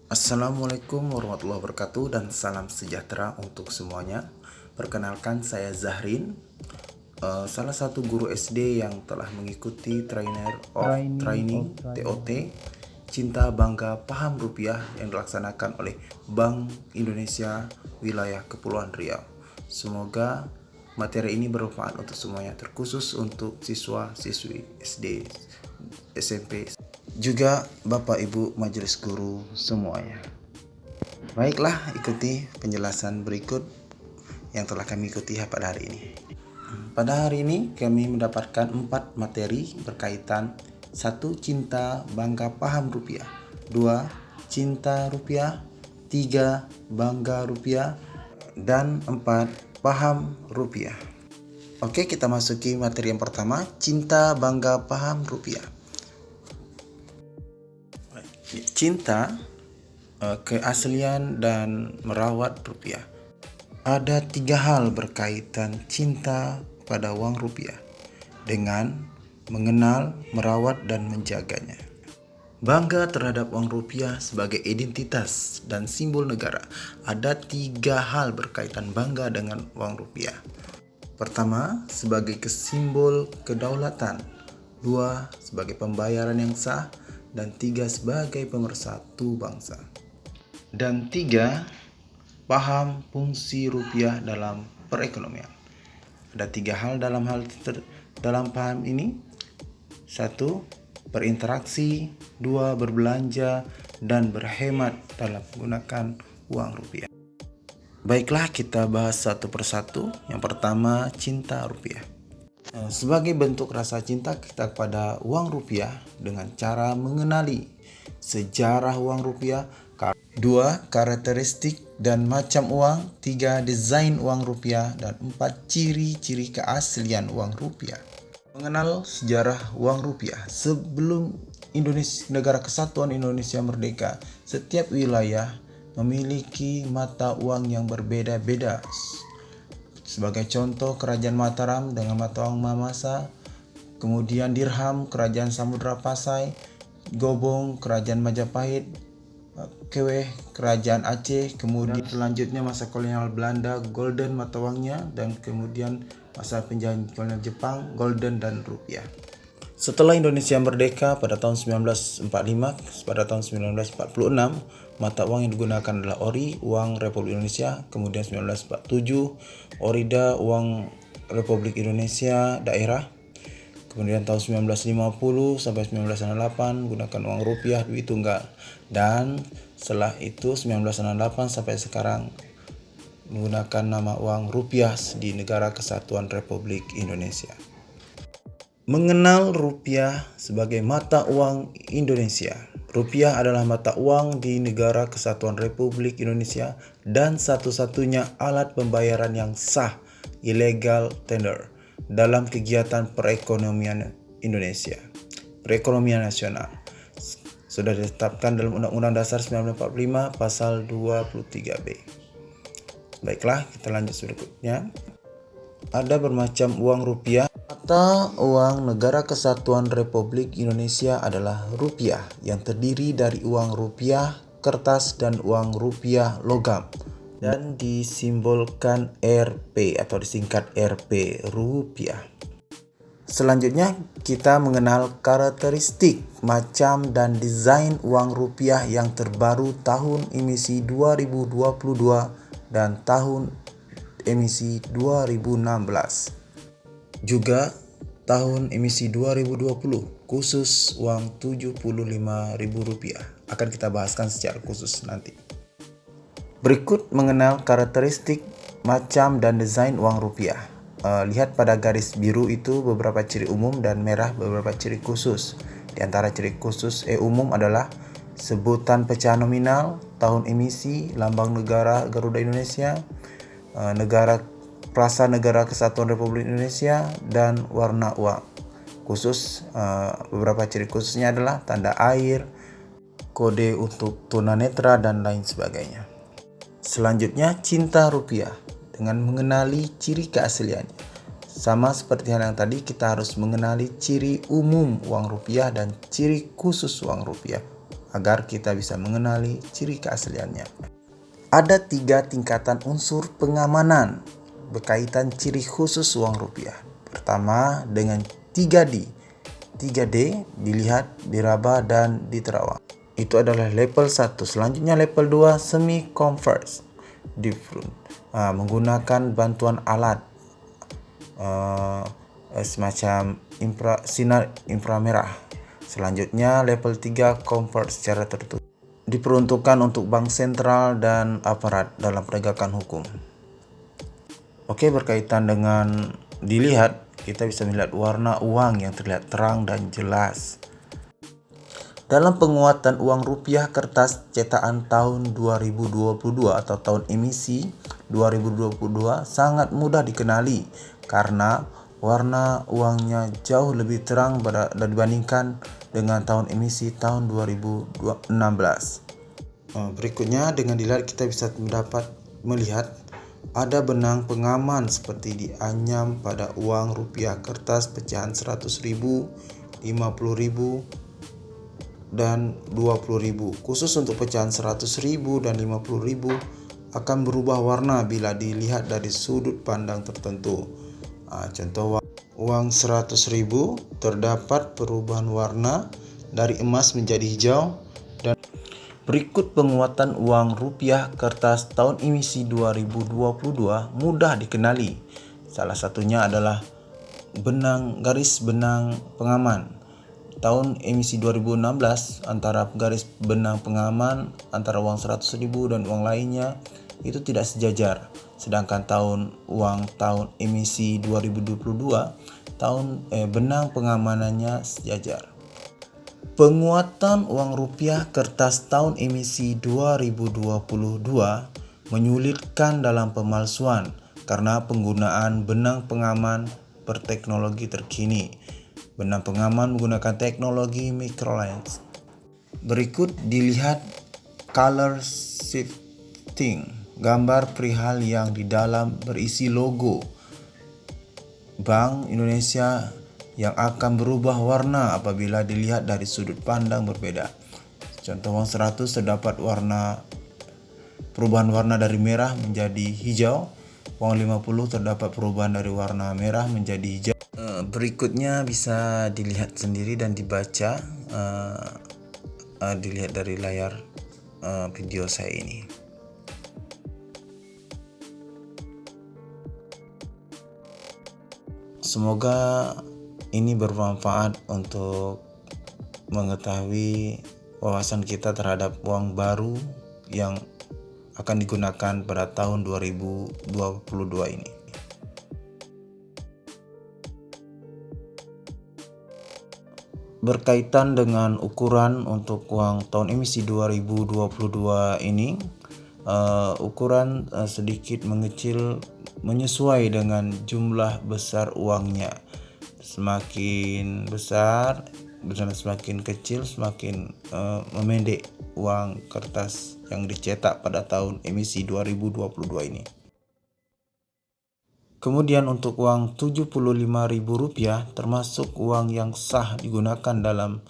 Assalamualaikum warahmatullahi wabarakatuh dan salam sejahtera untuk semuanya. Perkenalkan, saya Zahrin, salah satu guru SD yang telah mengikuti Training TOT Cinta Bangga Paham Rupiah yang dilaksanakan oleh Bank Indonesia Wilayah Kepulauan Riau. Semoga materi ini bermanfaat untuk semuanya, terkhusus untuk siswa-siswi SD, SMP, juga Bapak Ibu Majelis Guru semuanya. Baiklah, ikuti penjelasan berikut yang telah kami ikuti pada hari ini. Pada hari ini kami mendapatkan 4 materi berkaitan: 1. Cinta Bangga Paham Rupiah, 2. Cinta Rupiah, 3. Bangga Rupiah, dan 4. Paham Rupiah. Oke, kita masuki materi yang pertama, Cinta Bangga Paham Rupiah. Cinta, keaslian dan merawat rupiah. Ada 3 hal berkaitan cinta pada uang rupiah dengan mengenal, merawat, dan menjaganya. Bangga terhadap uang rupiah sebagai identitas dan simbol negara. Ada 3 hal berkaitan bangga dengan uang rupiah. Pertama, sebagai simbol kedaulatan. 2, sebagai pembayaran yang sah. Dan 3, sebagai pemersatu bangsa. Dan 3, paham fungsi rupiah dalam perekonomian. Ada 3 hal dalam paham ini. 1, berinteraksi. 2, berbelanja. Dan berhemat dalam menggunakan uang rupiah. Baiklah, kita bahas satu persatu. Yang pertama, cinta rupiah. Sebagai bentuk rasa cinta kita kepada uang rupiah dengan cara mengenali sejarah uang rupiah, 2. karakteristik dan macam uang, 3. desain uang rupiah, dan 4. ciri-ciri keaslian uang rupiah. Mengenal sejarah uang rupiah. Sebelum Negara Kesatuan Indonesia merdeka, setiap wilayah memiliki mata uang yang berbeda-beda. Sebagai contoh, Kerajaan Mataram dengan mata uang Mamasa, kemudian Dirham Kerajaan Samudra Pasai, Gobong Kerajaan Majapahit, Keweh Kerajaan Aceh, kemudian selanjutnya masa kolonial Belanda, Golden mata uangnya, dan kemudian masa penjajahan kolonial Jepang, Golden dan rupiah. Setelah Indonesia merdeka pada tahun 1945, pada tahun 1946, mata uang yang digunakan adalah Ori, uang Republik Indonesia. Kemudian 1947, Orida, uang Republik Indonesia daerah. Kemudian tahun 1950 sampai 1968 gunakan uang rupiah duit tunggal. Dan setelah itu 1968 sampai sekarang menggunakan nama uang rupiah di Negara Kesatuan Republik Indonesia. Mengenal rupiah sebagai mata uang Indonesia. Rupiah adalah mata uang di Negara Kesatuan Republik Indonesia dan satu-satunya alat pembayaran yang sah, illegal tender, dalam kegiatan perekonomian Indonesia. Perekonomian nasional sudah ditetapkan dalam Undang-Undang Dasar 1945 Pasal 23B. Baiklah, kita lanjut berikutnya. Ada bermacam uang rupiah. Mata uang Negara Kesatuan Republik Indonesia adalah rupiah yang terdiri dari uang rupiah kertas dan uang rupiah logam dan disimbolkan Rp atau disingkat Rp, rupiah. Selanjutnya kita mengenal karakteristik, macam, dan desain uang rupiah yang terbaru tahun emisi 2022 dan tahun emisi 2016. Juga tahun emisi 2020, khusus uang Rp75.000 akan kita bahaskan secara khusus nanti. Berikut mengenal karakteristik, macam, dan desain uang rupiah. Lihat pada garis biru itu beberapa ciri umum dan merah beberapa ciri khusus. Di antara ciri khusus umum adalah sebutan pecahan nominal, tahun emisi, lambang negara Garuda Indonesia, Frasa Negara Kesatuan Republik Indonesia, dan warna uang. Khusus, beberapa ciri khususnya adalah tanda air, kode untuk tunanetra, dan lain sebagainya. Selanjutnya, cinta rupiah dengan mengenali ciri keasliannya. Sama seperti hal yang tadi, kita harus mengenali ciri umum uang rupiah dan ciri khusus uang rupiah agar kita bisa mengenali ciri keasliannya. Ada 3 tingkatan unsur pengamanan berkaitan ciri khusus uang rupiah. Pertama dengan 3D. 3D dilihat, diraba, dan diterawang. Itu adalah level 1. Selanjutnya level 2 semi-converse. Menggunakan bantuan alat semacam sinar inframerah. Selanjutnya level 3 convert secara tertutup. Diperuntukkan untuk bank sentral dan aparat dalam penegakan hukum. Oke, berkaitan dengan dilihat, kita bisa melihat warna uang yang terlihat terang dan jelas. Dalam penguatan uang rupiah kertas cetakan tahun 2022 atau tahun emisi 2022 sangat mudah dikenali karena warna uangnya jauh lebih terang dibandingkan dengan tahun emisi tahun 2016. Berikutnya dengan dilihat kita bisa melihat ada benang pengaman seperti dianyam pada uang rupiah kertas pecahan 100.000, 50.000 dan 20.000. Khusus untuk pecahan 100.000 dan 50.000 akan berubah warna bila dilihat dari sudut pandang tertentu. Contoh uang 100.000 terdapat perubahan warna dari emas menjadi hijau. Dan berikut penguatan uang rupiah kertas tahun emisi 2022 mudah dikenali. Salah satunya adalah garis benang pengaman. Tahun emisi 2016 antara garis benang pengaman antara uang 100.000 dan uang lainnya itu tidak sejajar. Sedangkan tahun emisi 2022 benang pengamanannya sejajar. Penguatan uang rupiah kertas tahun emisi 2022 menyulitkan dalam pemalsuan karena penggunaan benang pengaman berteknologi terkini. Benang pengaman menggunakan teknologi microlens. Berikut dilihat color shifting, gambar perihal yang di dalam berisi logo Bank Indonesia yang akan berubah warna apabila dilihat dari sudut pandang berbeda. Contoh uang 100 terdapat perubahan warna dari merah menjadi hijau. Uang 50 terdapat perubahan dari warna merah menjadi hijau. Berikutnya bisa dilihat sendiri dan dibaca, dilihat dari layar video saya ini. Semoga ini bermanfaat untuk mengetahui wawasan kita terhadap uang baru yang akan digunakan pada tahun 2022 ini. Berkaitan dengan ukuran untuk uang tahun emisi 2022 ini, ukuran sedikit mengecil menyesuai dengan jumlah besar uangnya. Semakin besar, semakin kecil, semakin memendek uang kertas yang dicetak pada tahun emisi 2022 ini. Kemudian untuk uang Rp75.000 termasuk uang yang sah digunakan dalam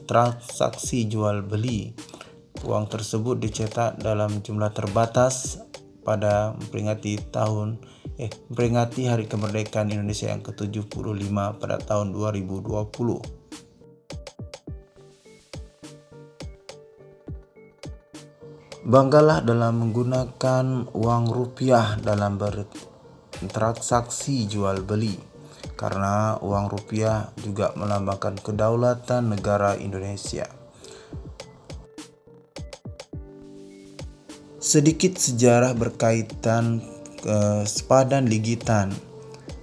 transaksi jual beli. Uang tersebut dicetak dalam jumlah terbatas pada memperingati Hari Kemerdekaan Indonesia yang ke-75 pada tahun 2020. Banggalah dalam menggunakan uang rupiah dalam transaksi jual beli, karena uang rupiah juga melambangkan kedaulatan negara Indonesia. Sedikit sejarah berkaitan sepadan ligitan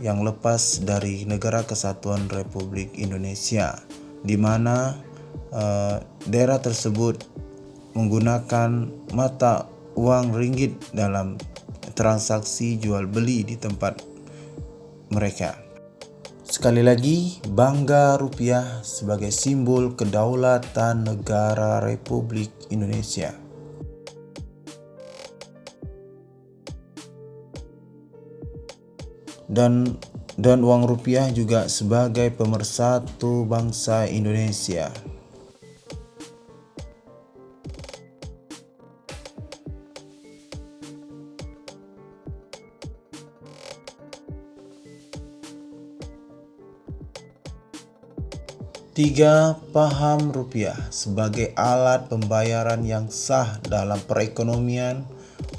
yang lepas dari Negara Kesatuan Republik Indonesia, di mana daerah tersebut menggunakan mata uang ringgit dalam transaksi jual beli di tempat mereka. Sekali lagi, bangga rupiah sebagai simbol kedaulatan negara Republik Indonesia. Dan uang rupiah juga sebagai pemersatu bangsa Indonesia. Tiga, paham rupiah sebagai alat pembayaran yang sah dalam perekonomian.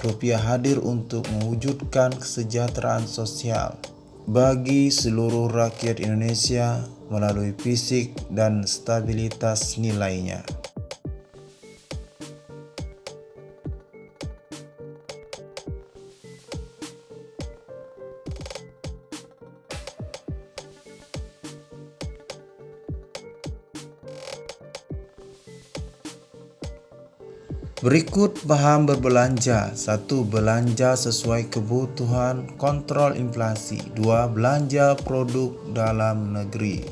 Rupiah hadir untuk mewujudkan kesejahteraan sosial bagi seluruh rakyat Indonesia melalui fisik dan stabilitas nilainya. Berikut paham berbelanja. 1. Belanja sesuai kebutuhan, kontrol inflasi. 2. Belanja produk dalam negeri.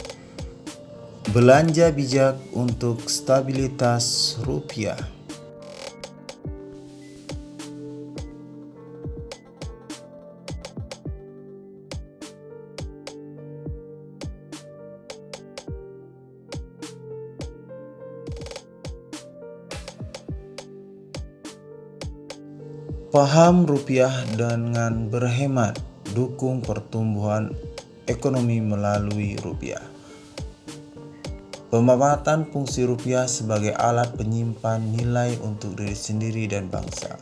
Belanja bijak untuk stabilitas rupiah. Paham rupiah dengan berhemat, dukung pertumbuhan ekonomi melalui rupiah. Pemanfaatan fungsi rupiah sebagai alat penyimpan nilai untuk diri sendiri dan bangsa.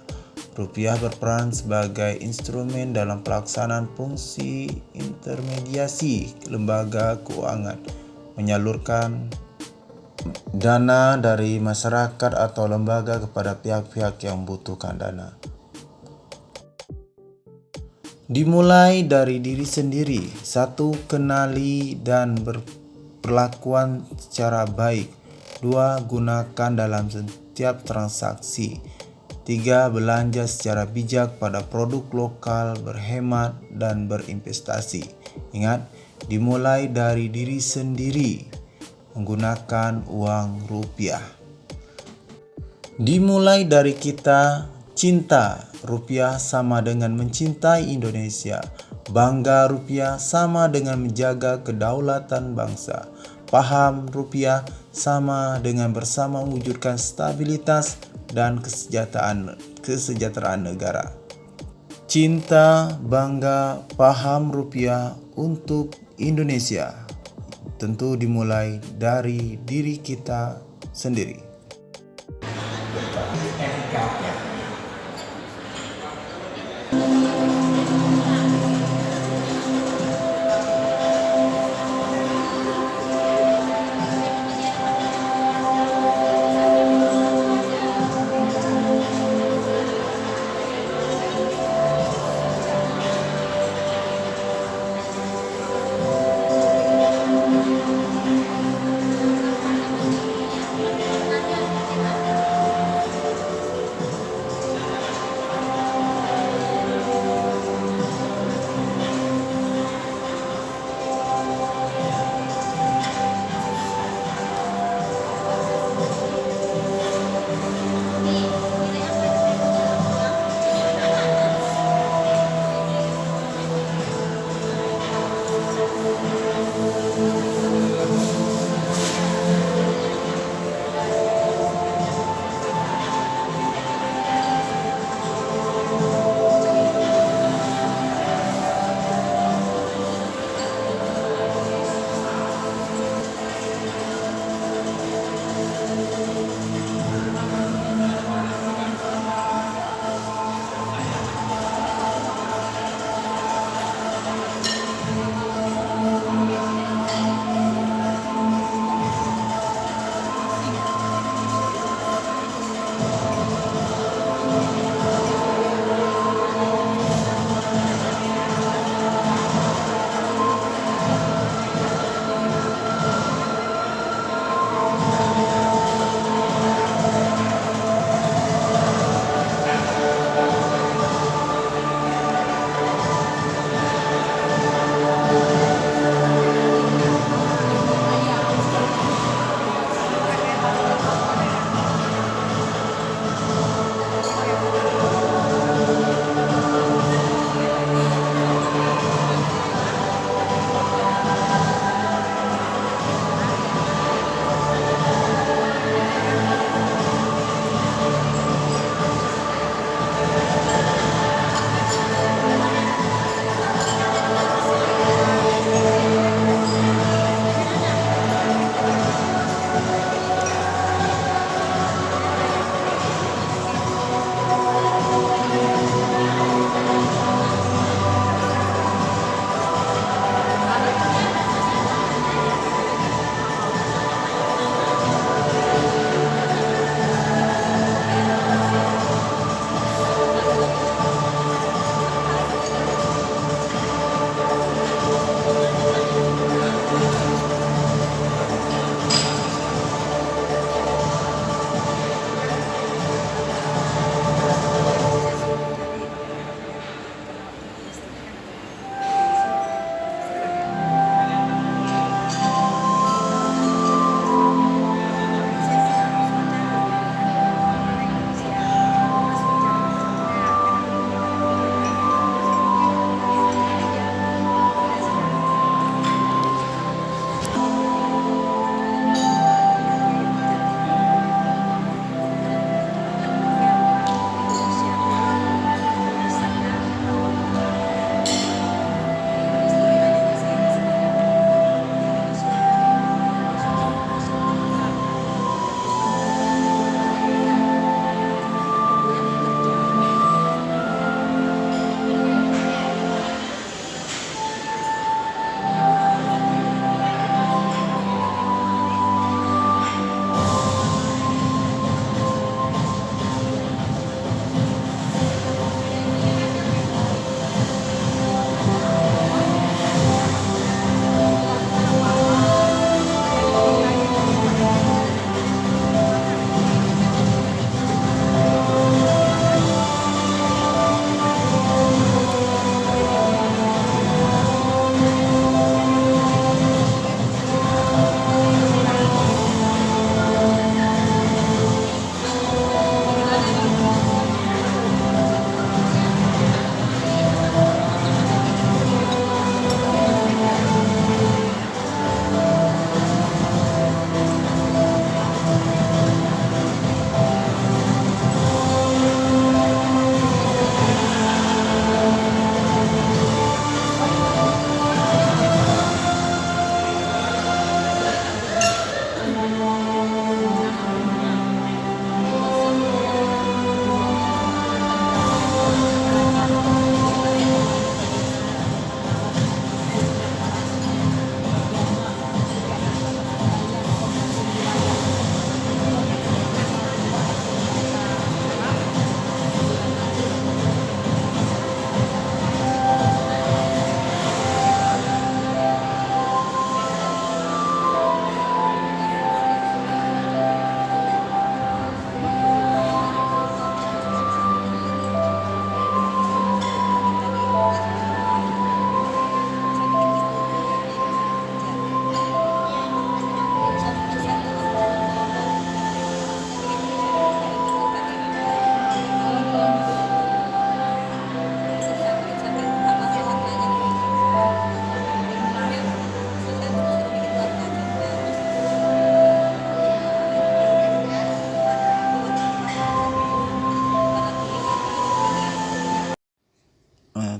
Rupiah berperan sebagai instrumen dalam pelaksanaan fungsi intermediasi lembaga keuangan, menyalurkan dana dari masyarakat atau lembaga kepada pihak-pihak yang membutuhkan dana. Dimulai dari diri sendiri. 1. Kenali dan berperlakuan secara baik. 2. Gunakan dalam setiap transaksi. 3. Belanja secara bijak pada produk lokal, berhemat dan berinvestasi. Ingat, dimulai dari diri sendiri menggunakan uang rupiah. Dimulai dari kita. Cinta rupiah sama dengan mencintai Indonesia. Bangga rupiah sama dengan menjaga kedaulatan bangsa. Paham rupiah sama dengan bersama mewujudkan stabilitas dan kesejahteraan negara. Cinta, bangga, paham rupiah untuk Indonesia. Tentu dimulai dari diri kita sendiri.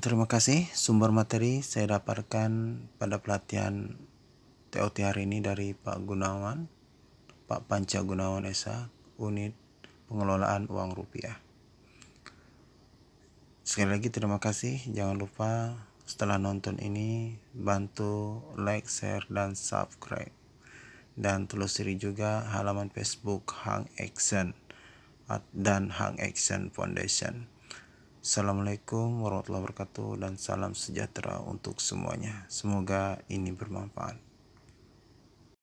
Terima kasih. Sumber materi saya dapatkan pada pelatihan TOT hari ini dari Pak Panca Gunawan Esa, Unit Pengelolaan Uang Rupiah. Sekali lagi terima kasih. Jangan lupa setelah nonton ini bantu like, share, dan subscribe. Dan telusuri juga halaman Facebook Hang Action dan Hang Action Foundation. Assalamualaikum warahmatullahi wabarakatuh dan salam sejahtera untuk semuanya. Semoga ini bermanfaat.